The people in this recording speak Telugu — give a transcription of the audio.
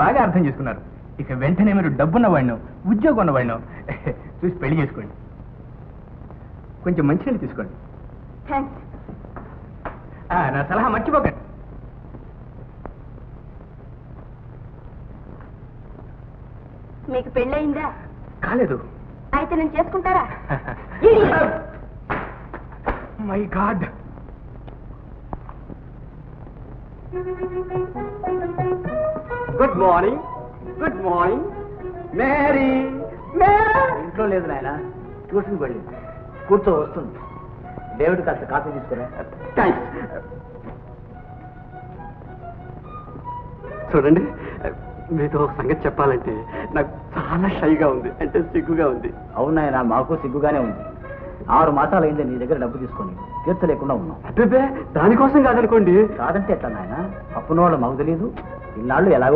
బాగా అర్థం చేసుకున్నారు. ఇక వెంటనే మీరు డబ్బున్నవాడిను, ఉద్యోగం ఉన్నవాడిను చూసి పెళ్లి చేసుకోండి. కొంచెం మంచినీళ్ళు తీసుకోండి. నా సలహా మర్చిపోకండి. మీకు పెళ్ళయిందా? కాలేదు. అయితే నేను చేసుకుంటారా? My god. Good morning. Good morning. Mary. ఇంట్లో లేదు నాయన, ట్యూషన్కి వెళ్ళి కూర్చో వస్తుంది. డేవిడ్ కాస్త కాఫీ తీసుకురా. థ్యాంక్స్. చూడండి, మీతో ఒక సంగతి చెప్పాలంటే నాకు చాలా షైగా ఉంది, అంటే సిగ్గుగా ఉంది. అవునాయన, మాకు సిగ్గుగానే ఉంది. 6 మాసాలు అయింది నీ దగ్గర డబ్బు తీసుకొని, తీర్చలేకుండా ఉన్నాం. అదే దానికోసం కాదనుకోండి. కాదంటే ఎట్లా నాయన? అప్పున వాళ్ళు మాకు తెలియదు. ఇన్నాళ్ళు ఎలాగో